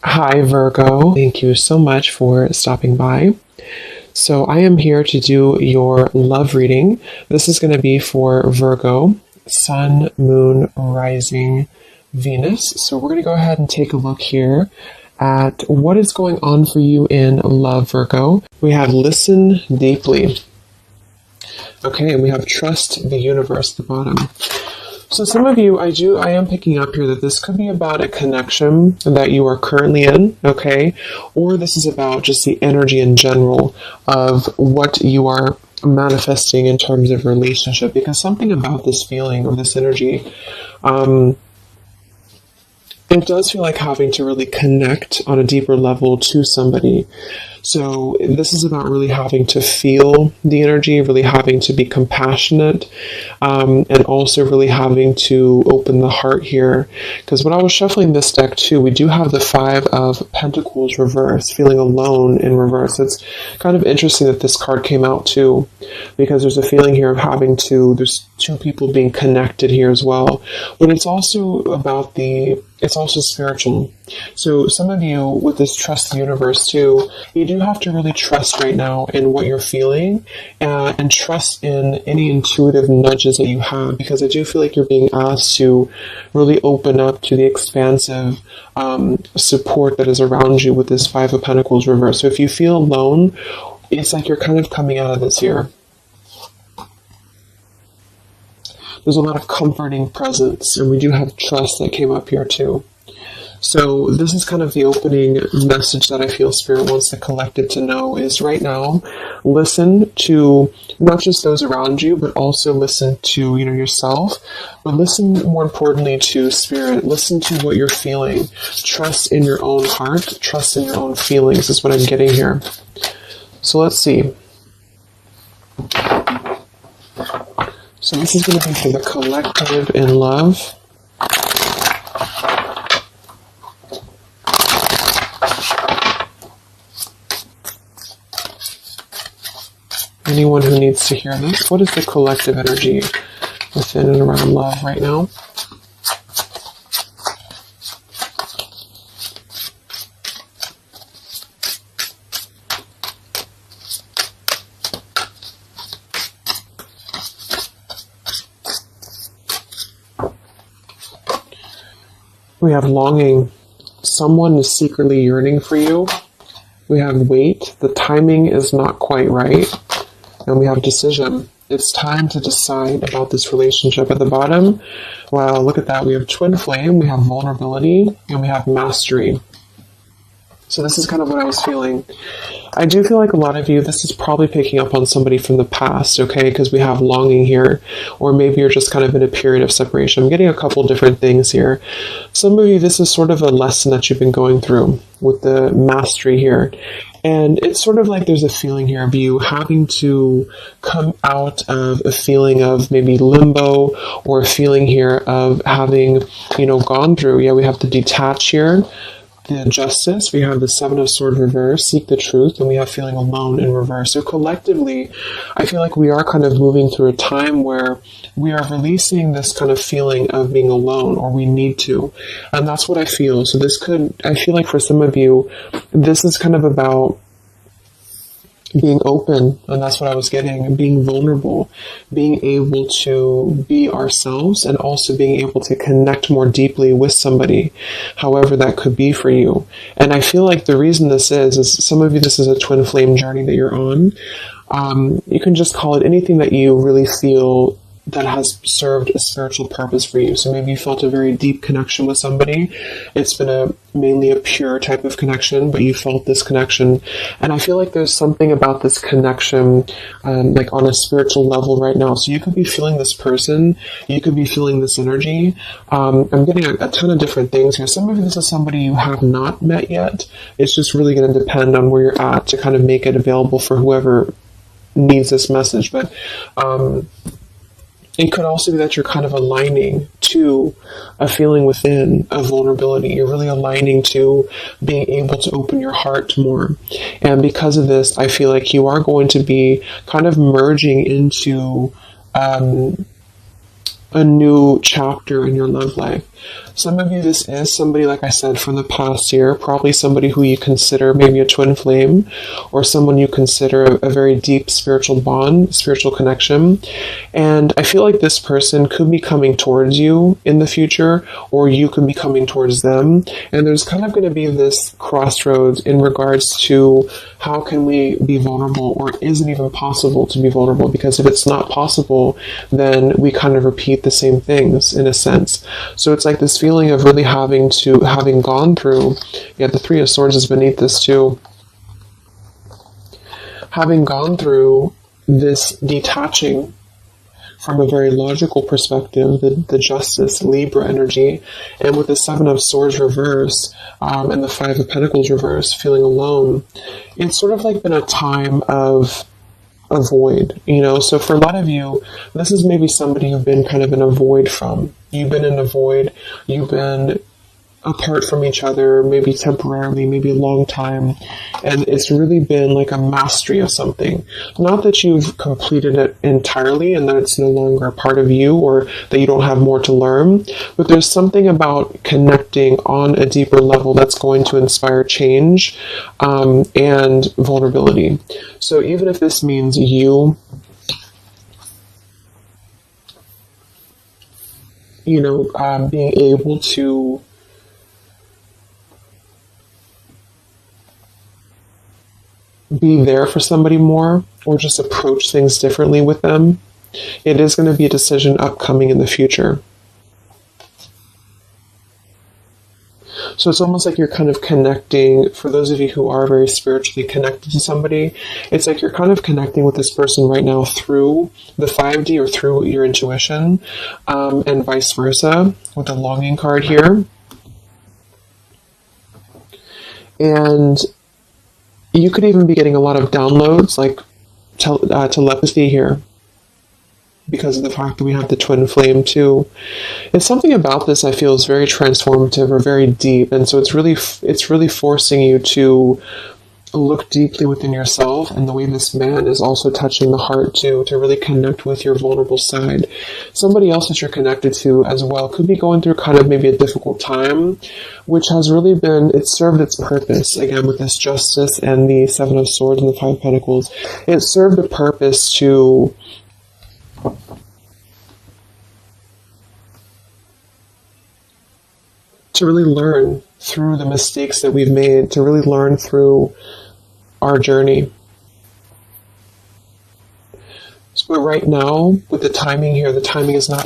Hi, Virgo. Thank you so much for stopping by. So, I am here to do your love reading. This is going to be for Virgo, Sun, Moon, Rising, Venus. So, we're going to go ahead and take a look here at what is going on for you in love, Virgo. We have listen deeply. Okay, and we have trust the universe at the bottom. So some of you, I am picking up here that this could be about a connection that you are currently in, okay? Or this is about just the energy in general of what you are manifesting in terms of relationship, because something about this feeling or this energy, it does feel like having to really connect on a deeper level to somebody. So this is about really having to feel the energy, really having to be compassionate, and also really having to open the heart here. Because when I was shuffling this deck too, we do have the Five of Pentacles reversed, feeling alone in reverse. It's kind of interesting that this card came out too, because there's a feeling here of having to, there's two people being connected here as well. But it's also about it's also spiritual. So some of you with this trust the universe too, you do have to really trust right now in what you're feeling and trust in any intuitive nudges that you have, because I do feel like you're being asked to really open up to the expansive support that is around you with this Five of Pentacles reverse. So if you feel alone, it's like you're kind of coming out of this here. There's a lot of comforting presence, and we do have trust that came up here too. So this is kind of the opening message that I feel Spirit wants the collective to know is right now, listen to not just those around you, but also listen to, yourself, but listen more importantly to Spirit. Listen to what you're feeling. Trust in your own heart. Trust in your own feelings is what I'm getting here. So let's see. So this is going to be for the collective in love. Anyone who needs to hear this, what is the collective energy within and around love right now? We have longing. Someone is secretly yearning for you. We have wait. The timing is not quite right. And we have decision. It's time to decide about this relationship. At the bottom, well, look at that. We have twin flame, we have vulnerability, and we have mastery. So this is kind of what I was feeling. I do feel like a lot of you, this is probably picking up on somebody from the past, okay? Because we have longing here, or maybe you're just kind of in a period of separation. I'm getting a couple different things here. Some of you, this is sort of a lesson that you've been going through with the mastery here. And it's sort of like there's a feeling here of you having to come out of a feeling of maybe limbo, or a feeling here of having, gone through. Yeah, we have the detach here. The justice, we have the Seven of Swords reverse, seek the truth, and we have feeling alone in reverse. So collectively, I feel like we are kind of moving through a time where we are releasing this kind of feeling of being alone, or we need to. And that's what I feel. So I feel like for some of you, this is kind of about being open, and that's what I was getting, being vulnerable, being able to be ourselves, and also being able to connect more deeply with somebody, however that could be for you. And I feel like the reason this is some of you, this is a twin flame journey that you're on. You can just call it anything that you really feel that has served a spiritual purpose for you. So maybe you felt a very deep connection with somebody. It's been mainly a pure type of connection, but you felt this connection. And I feel like there's something about this connection, like on a spiritual level right now. So you could be feeling this person, you could be feeling this energy. I'm getting a ton of different things here. Some of you, this is somebody you have not met yet. It's just really going to depend on where you're at to kind of make it available for whoever needs this message. But, it could also be that you're kind of aligning to a feeling within of vulnerability. You're really aligning to being able to open your heart more. And because of this, I feel like you are going to be kind of merging into a new chapter in your love life. Some of you, this is somebody, like I said, from the past year, probably somebody who you consider maybe a twin flame, or someone you consider a very deep spiritual bond, spiritual connection. And I feel like this person could be coming towards you in the future, or you could be coming towards them. And there's kind of going to be this crossroads in regards to how can we be vulnerable, or is it even possible to be vulnerable? Because if it's not possible, then we kind of repeat the same things in a sense. So it's like this feeling of really having gone through, the Three of Swords is beneath this too, having gone through this detaching from a very logical perspective, the Justice, Libra energy, and with the Seven of Swords reverse, and the Five of Pentacles reverse, feeling alone, it's sort of like been a time of a void, so for a lot of you, this is maybe somebody you've been kind of in a void from. You've been in a void, you've been apart from each other, maybe temporarily, maybe a long time, and it's really been like a mastery of something. Not that you've completed it entirely and that it's no longer a part of you, or that you don't have more to learn, but there's something about connecting on a deeper level that's going to inspire change and vulnerability. So even if this means you being able to be there for somebody more, or just approach things differently with them, it is going to be a decision upcoming in the future. So it's almost like you're kind of connecting, for those of you who are very spiritually connected to somebody, it's like you're kind of connecting with this person right now through the 5D or through your intuition, and vice versa with the longing card here. And you could even be getting a lot of downloads, like telepathy here, because of the fact that we have the twin flame too. It's something about this I feel is very transformative or very deep, and so it's really forcing you to look deeply within yourself, and the way this man is also touching the heart too, to really connect with your vulnerable side. Somebody else that you're connected to as well could be going through kind of maybe a difficult time, which has really been, it served its purpose, again with this Justice and the Seven of Swords and the Five of Pentacles. It served a purpose to really learn through the mistakes that we've made, to really learn through our journey. But right now, with the timing here, the timing is not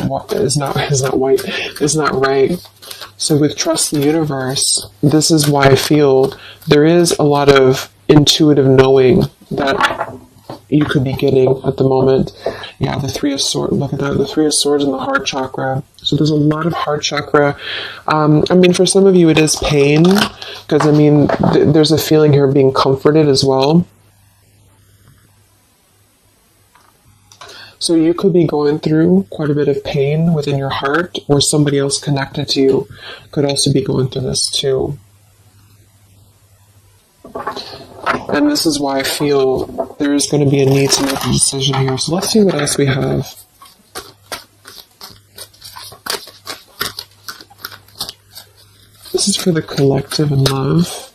right. So with Trust the Universe, this is why I feel there is a lot of intuitive knowing that you could be getting at the moment. Yeah, the Three of Swords, look at that, the Three of Swords and the heart chakra. So there's a lot of heart chakra. For some of you it is pain, because there's a feeling here of being comforted as well. So you could be going through quite a bit of pain within your heart, or somebody else connected to you could also be going through this too. And this is why I feel there is going to be a need to make a decision here. So let's see what else we have. This is for the collective and love.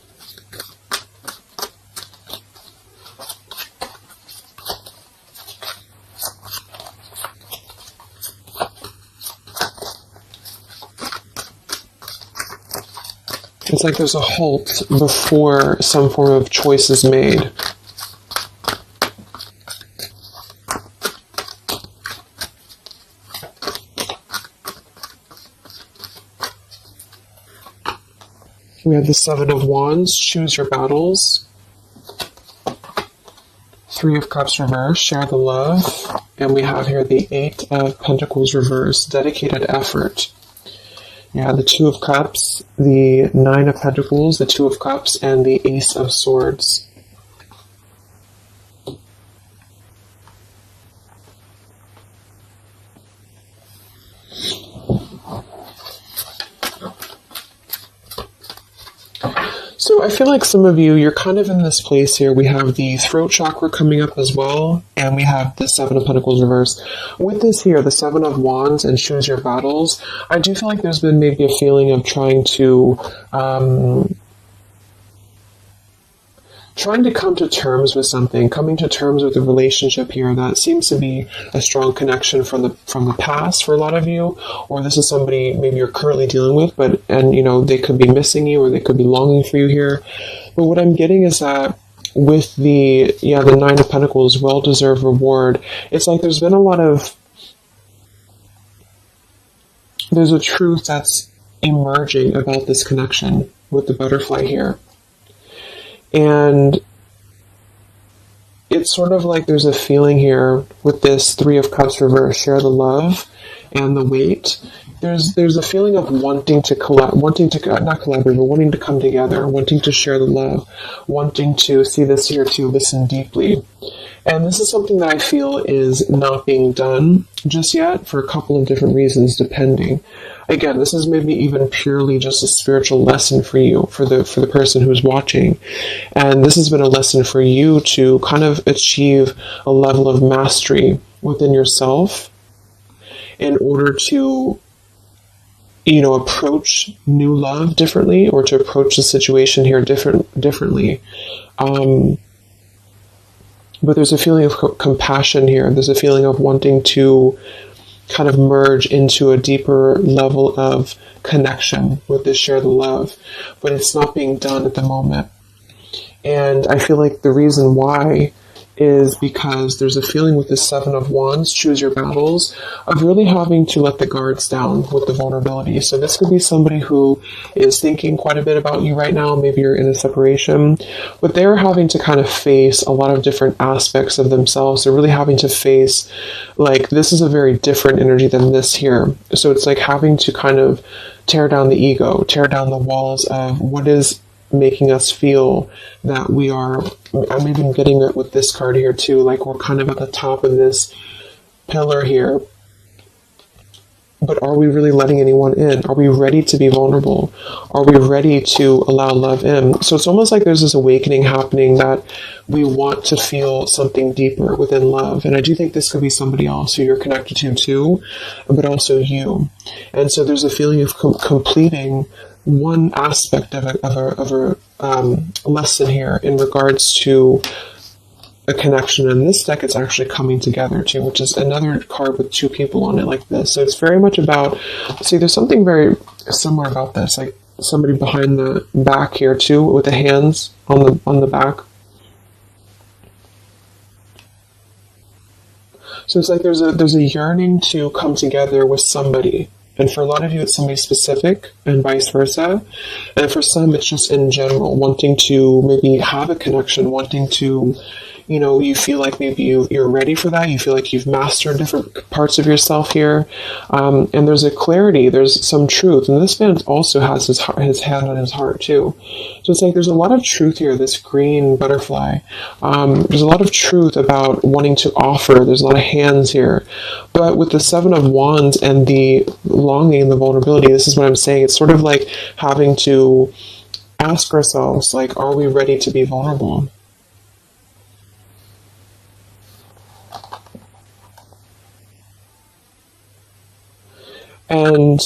It's like there's a halt before some form of choice is made. We have the Seven of Wands, choose your battles. Three of Cups reverse, share the love. And we have here the Eight of Pentacles reverse, dedicated effort. Yeah, the Two of Cups, the Nine of Pentacles, the Two of Cups, and the Ace of Swords. So I feel like some of you, you're kind of in this place here. We have the throat chakra coming up as well, and we have the Seven of Pentacles reverse. With this here, the Seven of Wands and choose your battles, I do feel like there's been maybe a feeling of trying to come to terms with something, coming to terms with a relationship here that seems to be a strong connection from the past for a lot of you, or this is somebody maybe you're currently dealing with, and you know, they could be missing you or they could be longing for you here. But what I'm getting is that with the Nine of Pentacles, well-deserved reward, it's like there's a truth that's emerging about this connection with the butterfly here. And it's sort of like there's a feeling here with this Three of Cups reverse, share the love and the weight. There's a feeling of wanting to wanting to come together, wanting to share the love, wanting to see this here to listen deeply. And this is something that I feel is not being done just yet for a couple of different reasons, depending. Again, this is maybe even purely just a spiritual lesson for you, for the person who's watching. And this has been a lesson for you to kind of achieve a level of mastery within yourself in order to, you know, approach new love differently, or to approach the situation here differently. But there's a feeling of compassion here. There's a feeling of wanting to kind of merge into a deeper level of connection with this share the love. But it's not being done at the moment. And I feel like the reason why is because there's a feeling with the Seven of Wands, choose your battles, of really having to let the guards down with the vulnerability. So this could be somebody who is thinking quite a bit about you right now. Maybe you're in a separation, but they're having to kind of face a lot of different aspects of themselves. They're really having to face, like, this is a very different energy than this here. So it's like having to kind of tear down the ego, tear down the walls of what is making us feel that we are. I'm even getting it with this card here too, like we're kind of at the top of this pillar here, but are we really letting anyone in? Are we ready to be vulnerable? Are we ready to allow love in? So it's almost like there's this awakening happening that we want to feel something deeper within love. And I do think this could be somebody else who you're connected to too, but also you. And so there's a feeling of completing one aspect of a lesson here in regards to a connection. In this deck, it's actually coming together too, which is another card with two people on it like this. So it's very much about, see, there's something very similar about this, like somebody behind the back here too, with the hands on the back. So it's like there's a yearning to come together with somebody. And for a lot of you, it's somebody specific and vice versa. And for some, it's just in general, wanting to maybe have a connection, wanting to, you know, you feel like maybe you're ready for that. You feel like you've mastered different parts of yourself here. And there's a clarity, there's some truth. And this man also has his hand on his heart too. So it's like there's a lot of truth here, this green butterfly. There's a lot of truth about wanting to offer. There's a lot of hands here. But with the Seven of Wands and the longing and the vulnerability, this is what I'm saying. It's sort of like having to ask ourselves, like, are we ready to be vulnerable? And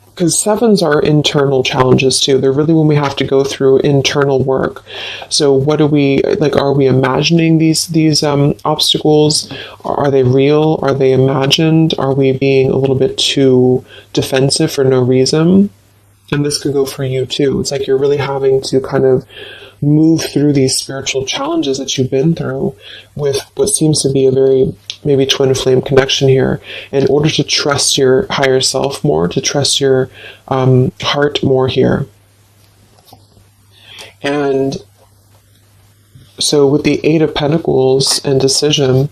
because sevens are internal challenges too. They're really when we have to go through internal work. So what do we, like, are we imagining these obstacles? Are they real? Are they imagined? Are we being a little bit too defensive for no reason? And this could go for you too. It's like you're really having to kind of move through these spiritual challenges that you've been through with what seems to be a very maybe twin flame connection here, in order to trust your higher self more, to trust your heart more here. And so with the Eight of Pentacles and decision,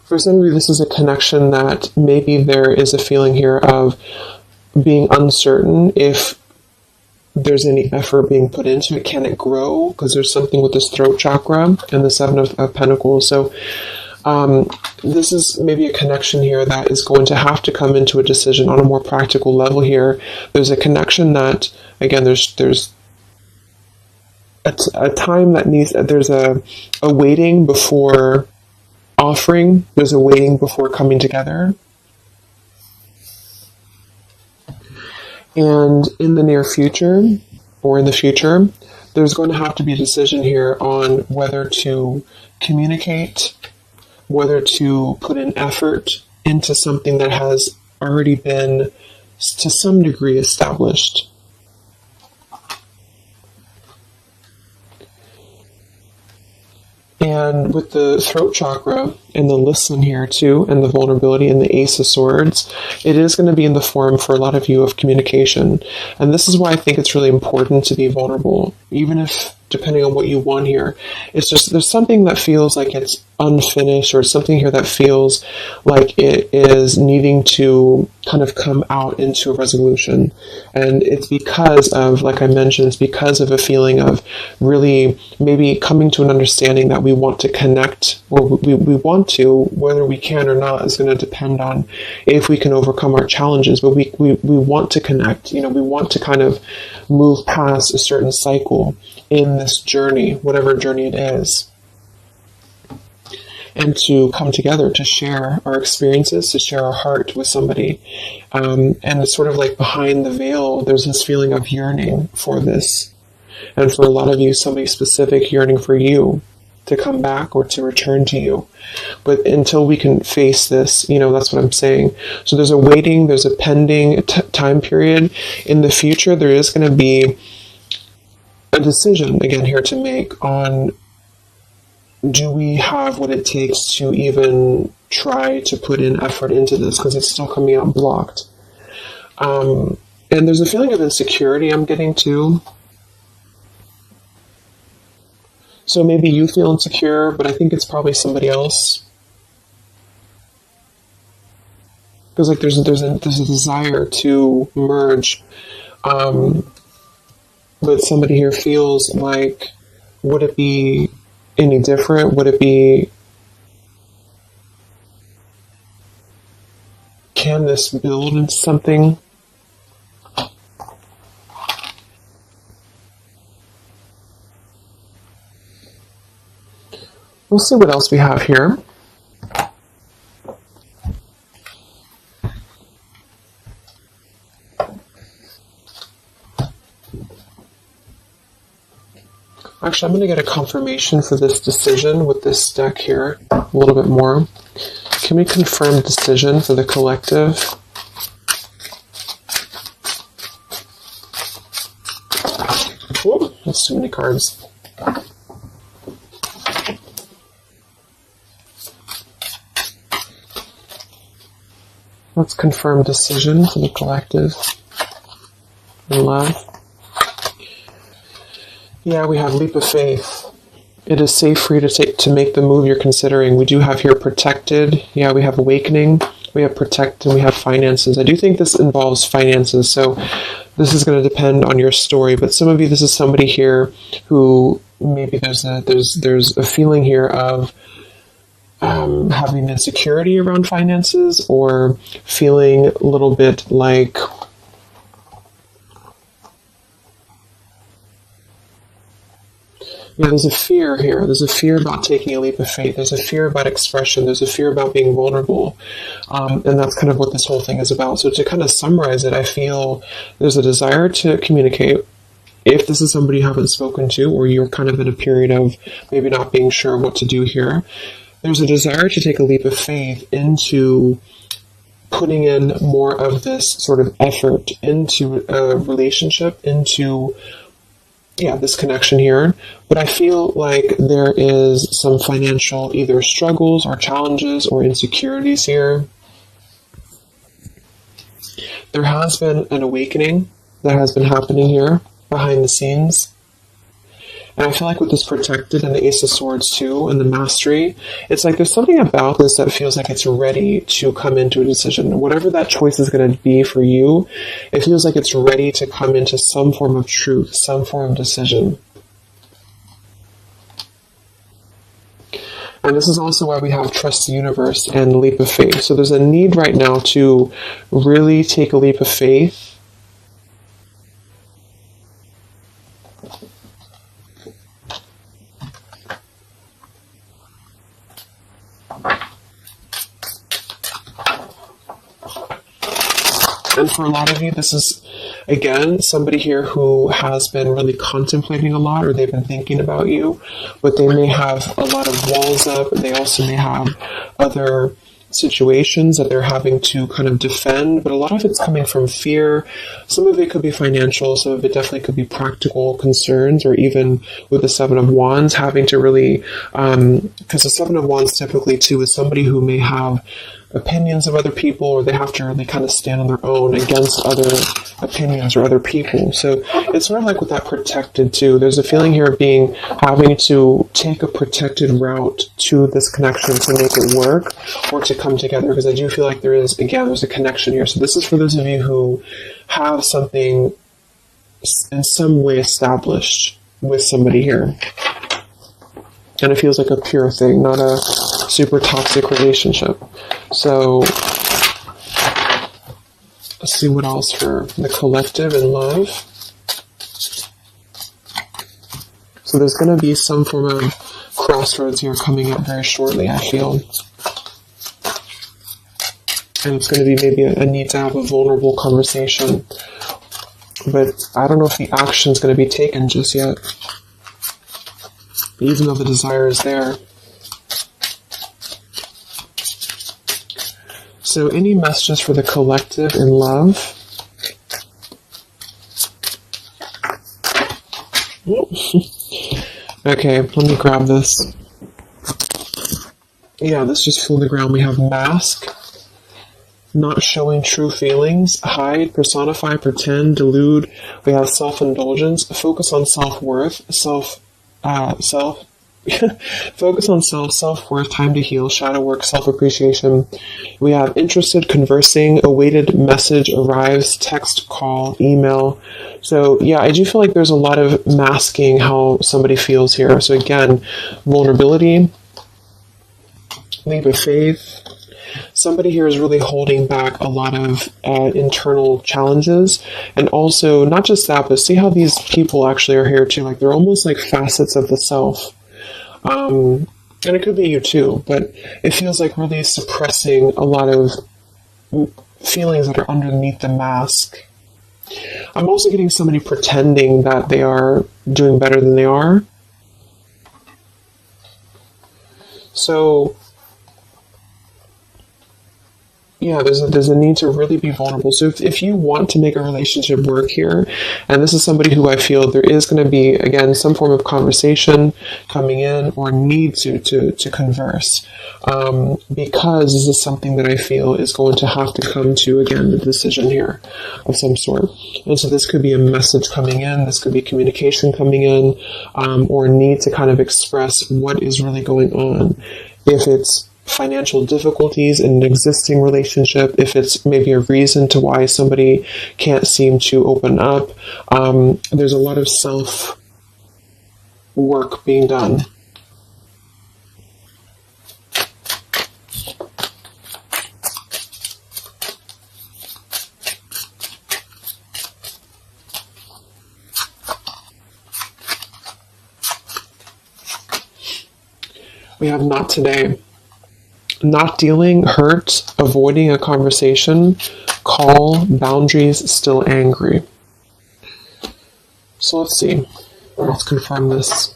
for some of you, this is a connection that maybe there is a feeling here of being uncertain if there's any effort being put into it. Can it grow? Because there's something with this throat chakra and the Seven of Pentacles. So This is maybe a connection here that is going to have to come into a decision on a more practical level here. There's a connection that, again, there's a time that needs, there's a waiting before offering, there's a waiting before coming together. And in the near future, or in the future, there's going to have to be a decision here on whether to communicate, whether to put an effort into something that has already been, to some degree, established. And with the throat chakra and the listen here too, and the vulnerability and the Ace of Swords, it is going to be in the form for a lot of you of communication. And this is why I think it's really important to be vulnerable, even if, depending on what you want here, it's just, there's something that feels like it's unfinished, or something here that feels like it is needing to kind of come out into a resolution. And it's because of, like I mentioned, it's because of a feeling of really maybe coming to an understanding that we want to connect, or we want to, whether we can or not is going to depend on if we can overcome our challenges, but we want to connect, we want to kind of move past a certain cycle in this journey, whatever journey it is, and to come together to share our experiences, to share our heart with somebody. And it's sort of like behind the veil, there's this feeling of yearning for this. And for a lot of you, somebody specific yearning for you to come back or to return to you. But until we can face this, that's what I'm saying. So there's a waiting, there's a pending time period. In the future, there is going to be a decision, again, here to make on, do we have what it takes to even try to put in effort into this, because it's still coming out blocked. And there's a feeling of insecurity I'm getting too. So maybe you feel insecure, but I think it's probably somebody else. Because like there's a desire to merge, but somebody here feels like, would it be any different? Would it be, can this build into something? We'll see what else we have here. Actually, I'm going to get a confirmation for this decision with this deck here a little bit more. Can we confirm decision for the collective? Oh, that's too many cards. Let's confirm decision for the collective in love. Yeah, we have leap of faith. It is safe for you to make the move you're considering. We do have here protected. Yeah, we have awakening. We have protect, and we have finances. I do think this involves finances, so this is going to depend on your story. But some of you, this is somebody here who maybe there's a feeling here of having insecurity around finances, or feeling a little bit like there's a fear here. There's a fear about taking a leap of faith. There's a fear about expression. There's a fear about being vulnerable. And that's kind of what this whole thing is about. So to kind of summarize it, I feel there's a desire to communicate. If this is somebody you haven't spoken to, or you're kind of in a period of maybe not being sure what to do here, there's a desire to take a leap of faith into putting in more of this sort of effort into a relationship, into this connection here. But I feel like there is some financial either struggles or challenges or insecurities here. There has been an awakening that has been happening here behind the scenes. And I feel like with this protected and the Ace of Swords too, and the mastery, it's like there's something about this that feels like it's ready to come into a decision. Whatever that choice is going to be for you, it feels like it's ready to come into some form of truth, some form of decision. And this is also why we have trust the universe and leap of faith. So there's a need right now to really take a leap of faith. And for a lot of you, this is, again, somebody here who has been really contemplating a lot, or they've been thinking about you, but they may have a lot of walls up. They also may have other situations that they're having to kind of defend, but a lot of it's coming from fear. Some of it could be financial, some of it definitely could be practical concerns, or even with the Seven of Wands, having to really, because the Seven of Wands typically too is somebody who may have opinions of other people, or they have to really kind of stand on their own against other opinions or other people. So it's sort of like with that protected too. There's a feeling here of having to take a protected route to this connection to make it work or to come together, because I do feel like there's a connection here. So this is for those of you who have something in some way established with somebody here. And it feels like a pure thing, not a super toxic relationship. So let's see what else for the collective and love. So there's going to be some form of crossroads here coming up very shortly, I feel. And it's going to be maybe a need to have a vulnerable conversation. But I don't know if the action is going to be taken just yet, even though the desire is there. So any messages for the collective in love? Okay, let me grab this. Yeah, let's just feel the ground. We have mask, not showing true feelings, hide, personify, pretend, delude. We have self-indulgence, focus on self-worth, focus on self-worth, time to heal, shadow work, self-appreciation. We have interested, conversing, awaited message arrives, text, call, email. So yeah, I do feel like there's a lot of masking how somebody feels here. So again, vulnerability, leap of faith. Somebody here is really holding back a lot of internal challenges. And also, not just that, but see how these people actually are here too. Like they're almost like facets of the self. And it could be you too, but it feels like really suppressing a lot of feelings that are underneath the mask. I'm also getting somebody pretending that they are doing better than they are. So yeah, there's a need to really be vulnerable. So if you want to make a relationship work here, and this is somebody who I feel there is going to be, again, some form of conversation coming in or need to converse, because this is something that I feel is going to have to come to, again, the decision here of some sort. And so this could be a message coming in, this could be communication coming in, or need to kind of express what is really going on. If it's financial difficulties in an existing relationship, if it's maybe a reason to why somebody can't seem to open up, there's a lot of self work being done. We have not today. Not dealing, hurt, avoiding a conversation, call, boundaries, still angry. So let's see. Let's confirm this.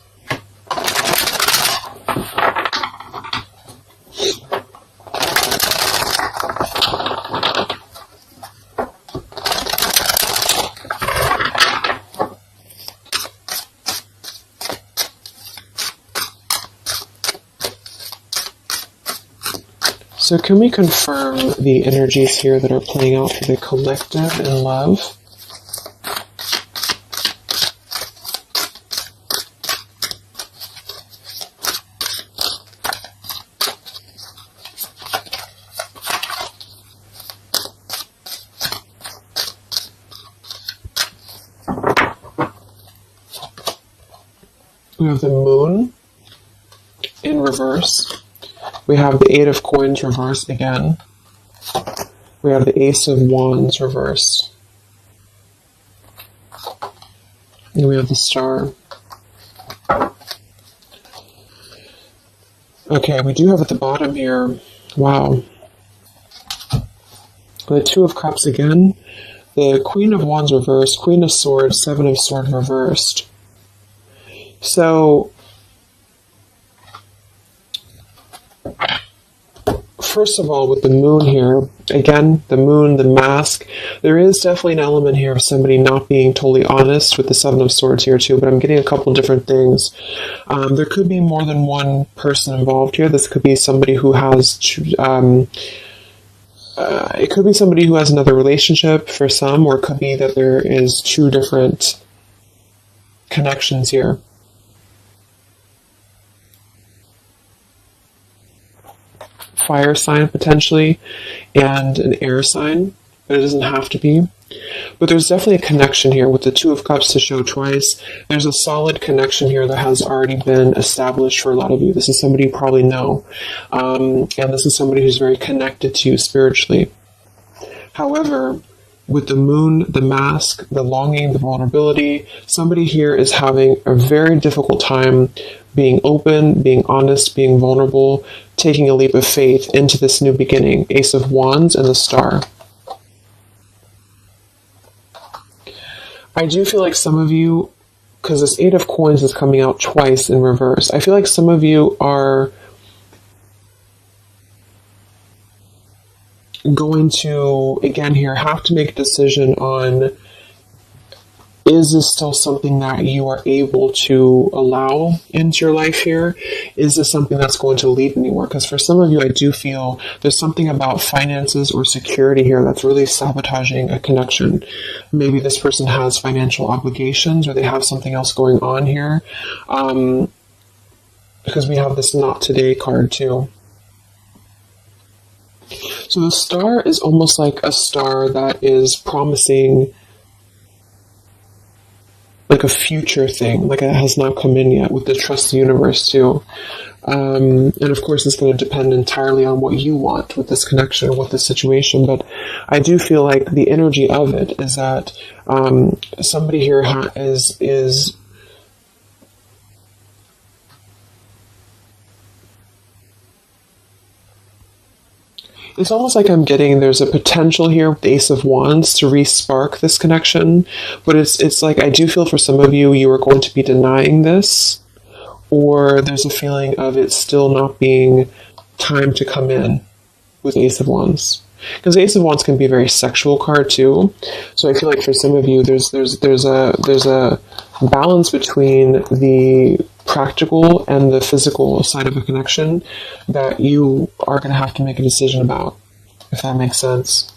So can we confirm the energies here that are playing out for the collective in love? We have the moon in reverse. We have the Eight of Coins reversed again. We have the Ace of Wands reversed. And we have the Star. Okay, we do have at the bottom here, wow, the Two of Cups again, the Queen of Wands reversed, Queen of Swords, Seven of Swords reversed. So, first of all, with the Moon here, again, the Moon, the mask, there is definitely an element here of somebody not being totally honest with the Seven of Swords here too, but I'm getting a couple different things. There could be more than one person involved here. This could be somebody who has, it could be somebody who has another relationship for some, or it could be that there is two different connections here. Fire sign potentially, and an air sign, but it doesn't have to be. But there's definitely a connection here with the Two of Cups to show twice. There's a solid connection here that has already been established for a lot of you. This is somebody you probably know, and this is somebody who's very connected to you spiritually. However, with the Moon, the mask, the longing, the vulnerability, somebody here is having a very difficult time being open, being honest, being vulnerable, taking a leap of faith into this new beginning. Ace of Wands and the Star. I do feel like some of you, because this Eight of Coins is coming out twice in reverse, I feel like some of you are going to, again here, have to make a decision on, is this still something that you are able to allow into your life here? Is this something that's going to lead anywhere? Because for some of you, I do feel there's something about finances or security here that's really sabotaging a connection. Maybe this person has financial obligations, or they have something else going on here. Because we have this Not Today card too. So the Star is almost like a star that is promising like a future thing, like it has not come in yet, with the Trust the Universe too. And of course, it's going to depend entirely on what you want with this connection, with this situation. But I do feel like the energy of it is that somebody here is it's almost like I'm getting there's a potential here with the Ace of Wands to re-spark this connection, but it's like I do feel for some of you, you are going to be denying this, or there's a feeling of it still not being time to come in with Ace of Wands. Because Ace of Wands can be a very sexual card too, so I feel like for some of you, there's a balance between the practical and the physical side of a connection that you are going to have to make a decision about, if that makes sense.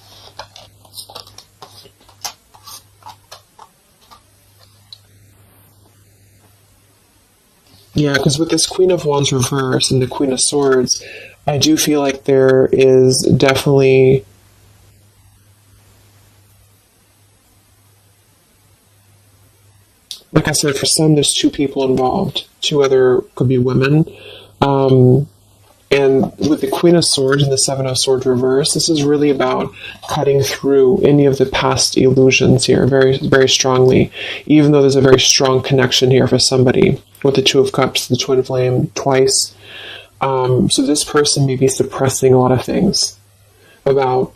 Yeah, because with this Queen of Wands reverse and the Queen of Swords, I do feel like there is definitely like I said, for some, there's two people involved. Two other could be women. And with the Queen of Swords and the Seven of Swords reverse, this is really about cutting through any of the past illusions here very, very strongly, even though there's a very strong connection here for somebody with the Two of Cups, the Twin Flame twice. So this person may be suppressing a lot of things about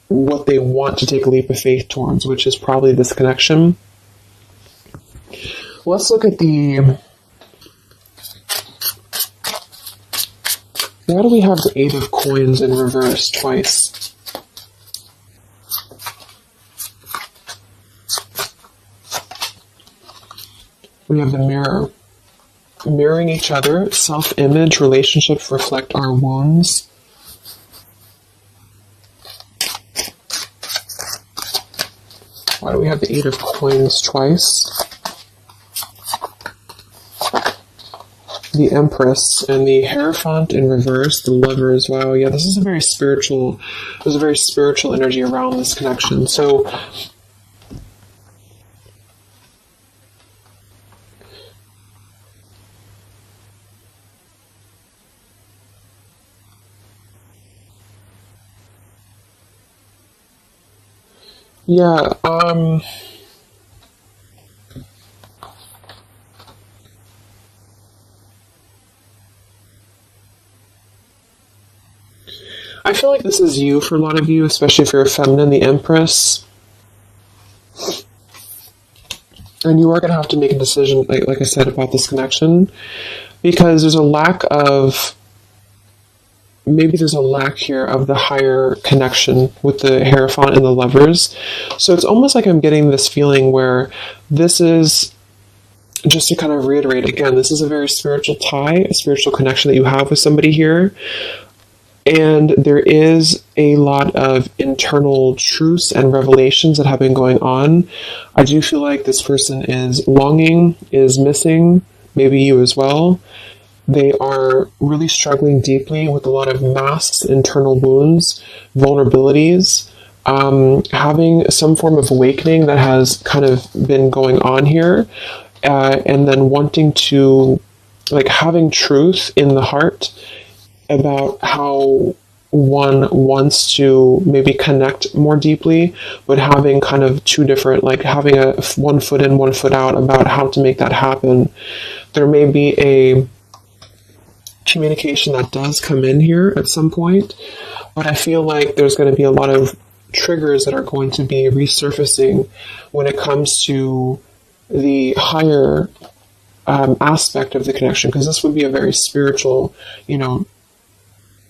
what they want to take a leap of faith towards, which is probably this connection. Let's look at why do we have the Eight of Coins in reverse twice? We have the Mirror. Mirroring each other, self-image, relationships reflect our wounds. Why do we have the Eight of Coins twice? The Empress and the Hierophant in reverse, the Lovers. Wow, yeah, this is a very spiritual, there's a very spiritual energy around this connection. So, Yeah, I feel like this is you for a lot of you, especially if you're a feminine, the Empress. And you are going to have to make a decision, like I said, about this connection, because there's a lack of, maybe there's a lack here of the higher connection with the Hierophant and the Lovers. So it's almost like I'm getting this feeling where this is, just to kind of reiterate again, this is a very spiritual tie, a spiritual connection that you have with somebody here. And there is a lot of internal truths and revelations that have been going on. I do feel like this person is longing, is missing, maybe you as well. They are really struggling deeply with a lot of masks, internal wounds, vulnerabilities, having some form of awakening that has kind of been going on here, and then wanting to, like, having truth in the heart about how one wants to maybe connect more deeply, but having kind of two different, like having a 1 foot in, 1 foot out about how to make that happen. There may be a communication that does come in here at some point, but I feel like there's going to be a lot of triggers that are going to be resurfacing when it comes to the higher aspect of the connection, because this would be a very spiritual,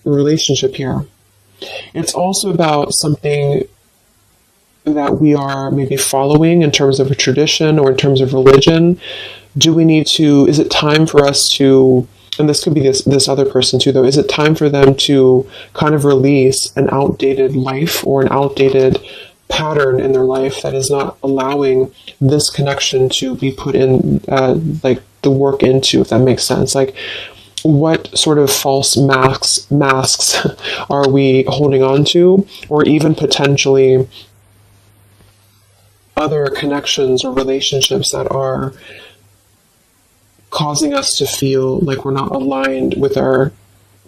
relationship here. It's also about something that we are maybe following in terms of a tradition or in terms of religion. Is it time for us to, and this could be this other person too though, is it time for them to kind of release an outdated life or an outdated pattern in their life that is not allowing this connection to be put in, like the work into, if that makes sense? Like, what sort of false masks are we holding on to, or even potentially other connections or relationships that are causing us to feel like we're not aligned with our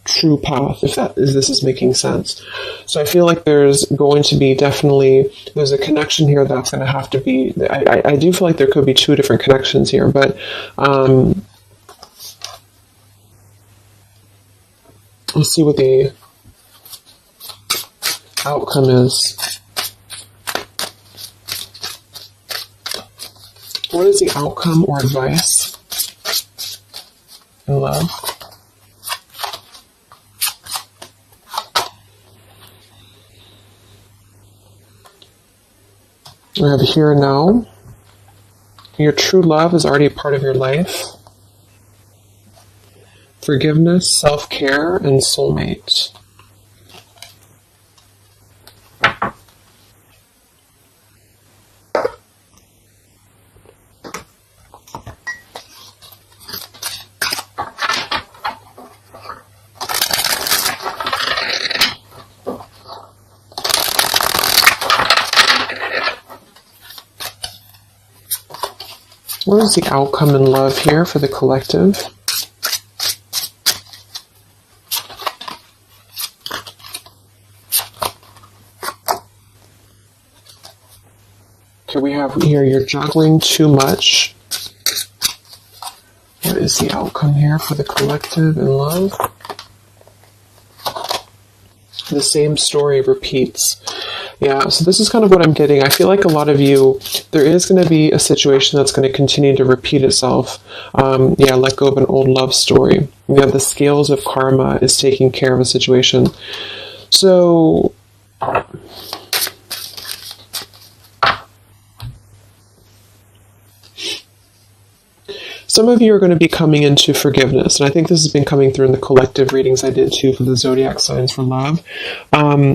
true path, if this is making sense. So I feel like there's going to be there's a connection here that's going to have to be, I do feel like there could be two different connections here, but let's see what the outcome is. What is the outcome or advice in love? We have here and now. Your true love is already a part of your life. Forgiveness, self-care, and soulmate. What is the outcome in love here for the collective? Okay, we have here, you're juggling too much. What is the outcome here for the collective in love? The same story repeats. Yeah, so this is kind of what I'm getting. I feel like a lot of you, there is going to be a situation that's going to continue to repeat itself. Let go of an old love story. The scales of karma is taking care of a situation. So some of you are going to be coming into forgiveness, and I think this has been coming through in the collective readings I did too for the zodiac signs for love.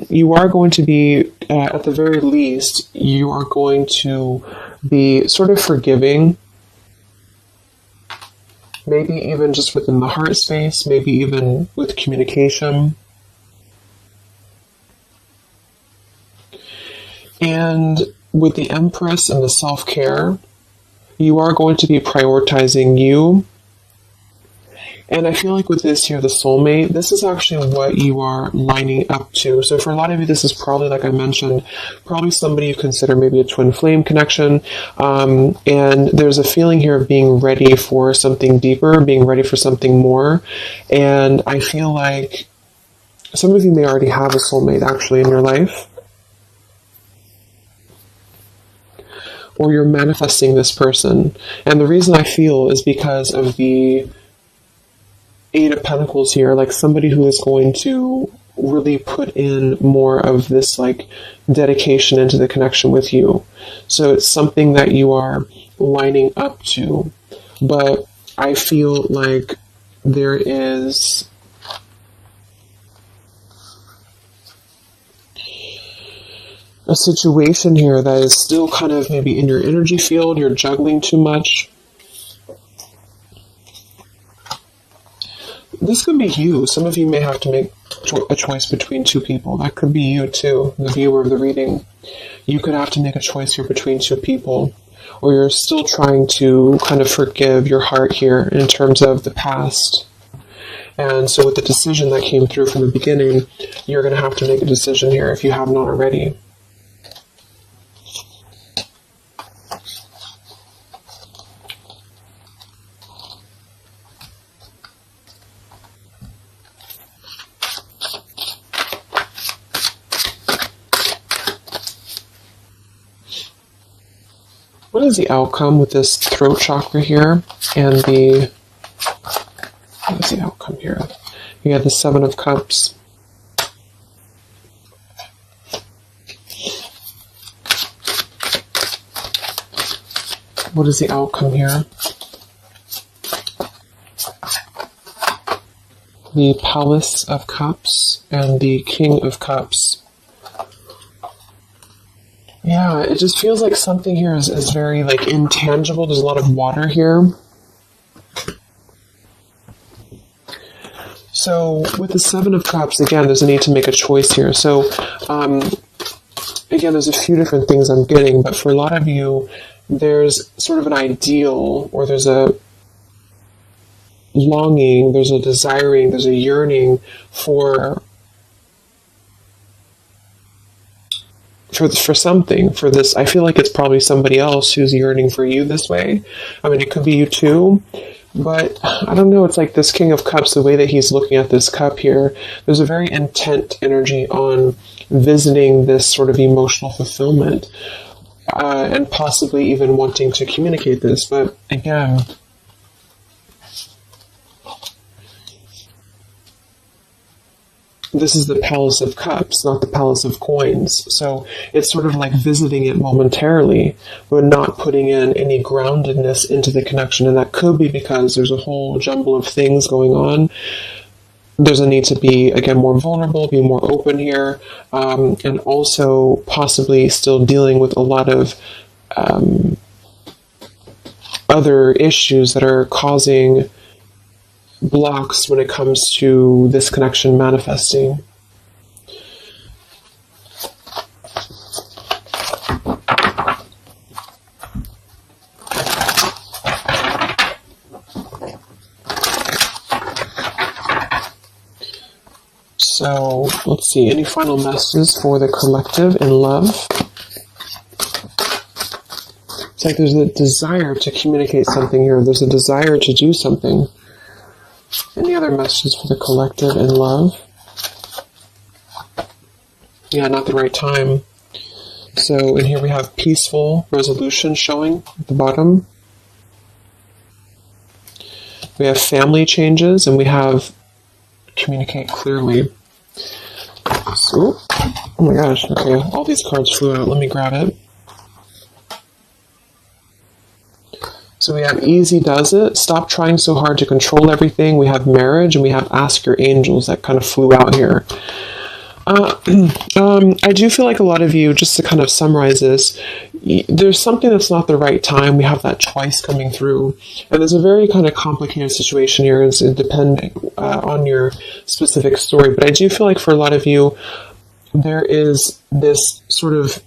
You are going to be, at the very least, you are going to be sort of forgiving, maybe even just within the heart space, maybe even with communication. And with the Empress and the self-care, you are going to be prioritizing you And I feel like with this here, the soulmate, this is actually what you are lining up to. So for a lot of you, this is probably, like I mentioned, probably somebody you consider maybe a twin flame connection. And there's a feeling here of being ready for something deeper, being ready for something more. And I feel like some of you may already have a soulmate actually in your life. Or you're manifesting this person. And the reason I feel is because of the Eight of Pentacles here, like somebody who is going to really put in more of this like dedication into the connection with you. So it's something that you are lining up to. But I feel like there is a situation here that is still kind of maybe in your energy field, you're juggling too much. This could be you. Some of you may have to make a choice between two people. That could be you too, the viewer of the reading. You could have to make a choice here between two people, or you're still trying to kind of forgive your heart here in terms of the past. And so with the decision that came through from the beginning, you're going to have to make a decision here if you have not already. What is the outcome with this throat chakra here and what is the outcome here? You have the Seven of Cups. What is the outcome here? The Palace of Cups and the King of Cups. Yeah, it just feels like something here is very like intangible. There's a lot of water here. So with the Seven of Cups, again, there's a need to make a choice here. So again, there's a few different things I'm getting, but for a lot of you, there's sort of an ideal, or there's a longing, there's a desiring, there's a yearning for something, for this. I feel like it's probably somebody else who's yearning for you this way. I mean, it could be you too, but I don't know. It's like this King of Cups, the way that he's looking at this cup here, there's a very intent energy on visiting this sort of emotional fulfillment, and possibly even wanting to communicate this. But again, this is the Palace of Cups, not the Palace of Coins. So it's sort of like visiting it momentarily, but not putting in any groundedness into the connection. And that could be because there's a whole jumble of things going on. There's a need to be, again, more vulnerable, be more open here, and also possibly still dealing with a lot of other issues that are causing blocks when it comes to this connection manifesting. So let's see, any final messages for the collective in love? It's like there's a desire to communicate something here. There's a desire to do something. Any other messages for the collective in love? Yeah, not the right time. So in here we have peaceful resolution showing at the bottom. We have family changes, and we have communicate clearly. So, oh my gosh, okay, all these cards flew out. Let me grab it. So we have easy does it, stop trying so hard to control everything. We have marriage, and we have ask your angels that kind of flew out here. I do feel like a lot of you, just to kind of summarize this, there's something that's not the right time. We have that twice coming through. And there's a very kind of complicated situation here. It's depending on your specific story. But I do feel like for a lot of you, there is this sort of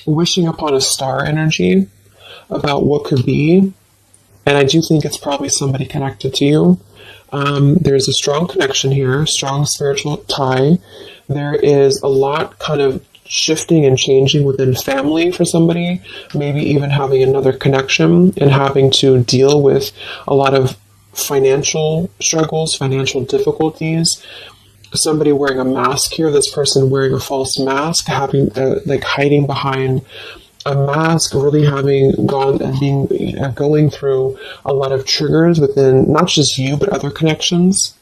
wishing upon a star energy about what could be. And I do think it's probably somebody connected to you. There's a strong connection here, strong spiritual tie. There is a lot kind of shifting and changing within family for somebody, maybe even having another connection and having to deal with a lot of financial struggles, financial difficulties. Somebody wearing a mask here, this person wearing a false mask, having like hiding behind a mask, really having gone and being going through a lot of triggers within not just you but other connections.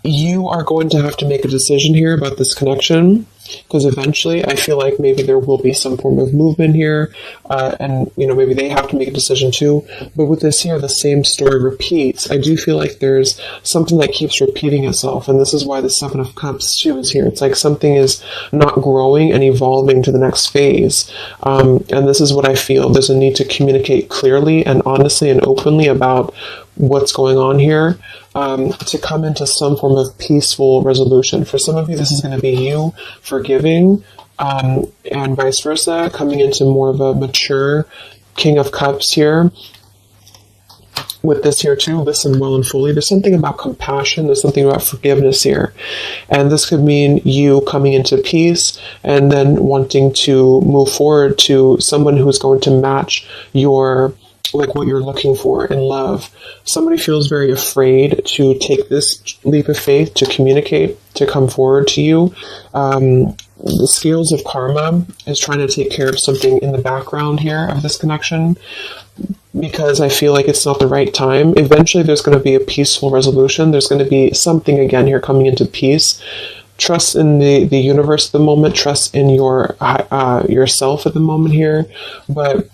You are going to have to make a decision here about this connection, because eventually I feel like maybe there will be some form of movement here, and maybe they have to make a decision too. But with this here, the same story repeats. I do feel like there's something that keeps repeating itself, and this is why the Seven of Cups too is here. It's like something is not growing and evolving to the next phase, and this is what I feel. There's a need to communicate clearly and honestly and openly about what's going on here, to come into some form of peaceful resolution. For some of you, this is going to be you forgiving, and vice versa, coming into more of a mature King of Cups here. With this here too, listen well and fully. There's something about compassion. There's something about forgiveness here. And this could mean you coming into peace and then wanting to move forward to someone who's going to match your, like what you're looking for in love. Somebody feels very afraid to take this leap of faith, to communicate, to come forward to you. The scales of karma is trying to take care of something in the background here of this connection, because I feel like it's not the right time. Eventually there's going to be a peaceful resolution. There's going to be something again here coming into peace. Trust in the universe at the moment. Trust in yourself at the moment here. But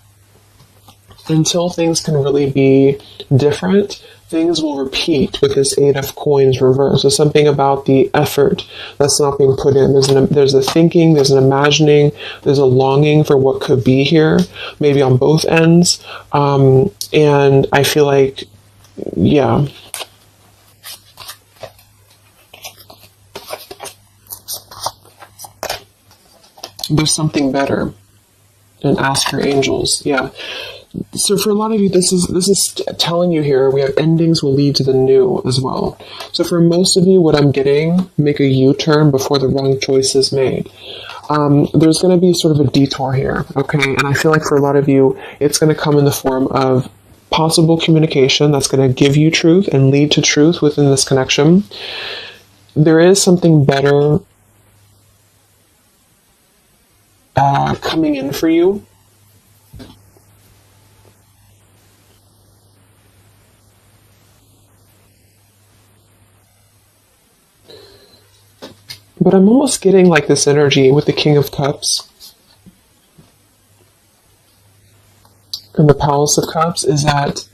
until things can really be different, things will repeat with this Eight of Coins reverse. There's something about the effort that's not being put in. There's a thinking, there's an imagining, there's a longing for what could be here, maybe on both ends. And I feel like, yeah. There's something better. And ask your angels. Yeah. So for a lot of you, this is telling you here, we have endings will lead to the new as well. So for most of you, what I'm getting, make a U-turn before the wrong choice is made. There's going to be sort of a detour here, okay? And I feel like for a lot of you, it's going to come in the form of possible communication that's going to give you truth and lead to truth within this connection. There is something better coming in for you. But I'm almost getting like this energy with the King of Cups and the Palace of Cups is that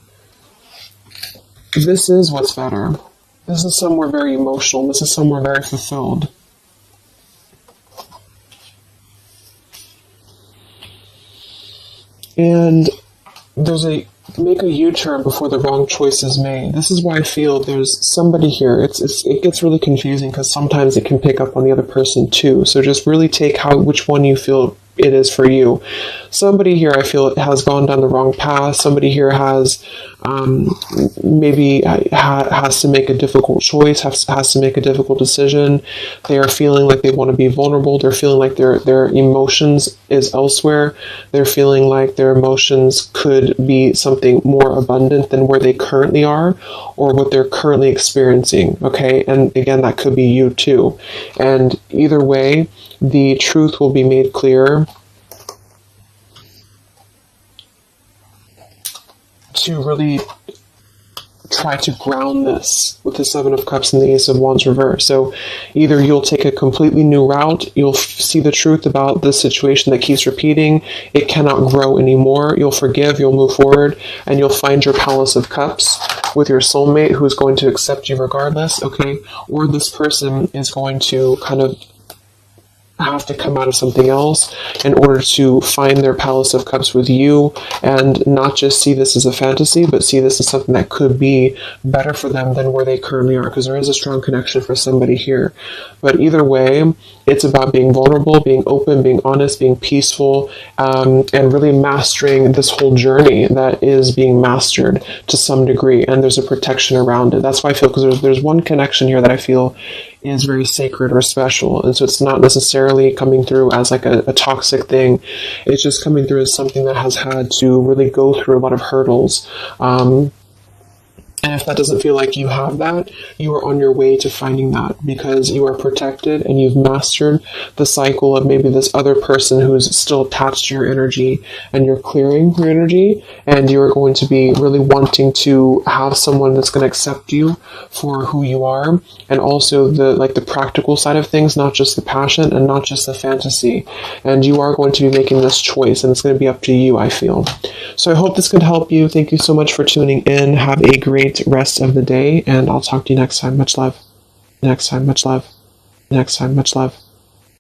this is what's better. This is somewhere very emotional. This is somewhere very fulfilled. And there's make a U-turn before the wrong choice is made. This is why I feel there's somebody here. It gets really confusing because sometimes it can pick up on the other person too. So just really take which one you feel it is for you. Somebody here I feel has gone down the wrong path. Somebody here has maybe has to make a difficult choice, has to make a difficult decision. They are feeling like they want to be vulnerable. They're feeling like their emotions is elsewhere. They're feeling like their emotions could be something more abundant than where they currently are or what they're currently experiencing. Okay, and again, that could be you too. And either way, the truth will be made clear to really try to ground this with the Seven of Cups and the Ace of Wands reverse. So either you'll take a completely new route, you'll see the truth about the situation that keeps repeating, it cannot grow anymore, you'll forgive, you'll move forward, and you'll find your Palace of Cups with your soulmate who's going to accept you regardless, okay? Or this person is going to kind of have to come out of something else in order to find their Palace of Cups with you, and not just see this as a fantasy, but see this as something that could be better for them than where they currently are, because there is a strong connection for somebody here. But either way, it's about being vulnerable, being open, being honest, being peaceful, and really mastering this whole journey that is being mastered to some degree, and there's a protection around it. That's why I feel, because there's one connection here that I feel is very sacred or special, and so it's not necessarily coming through as like a toxic thing. It's just coming through as something that has had to really go through a lot of hurdles. And if that doesn't feel like you have that, you are on your way to finding that, because you are protected and you've mastered the cycle of maybe this other person who's still attached to your energy, and you're clearing your energy, and you're going to be really wanting to have someone that's going to accept you for who you are, and also the practical side of things, not just the passion and not just the fantasy. And you are going to be making this choice, and it's going to be up to you, I feel. So I hope this could help you. Thank you so much for tuning in. Have a great rest of the day, and I'll talk to you next time. Much love. Next time, much love. Next time, much love.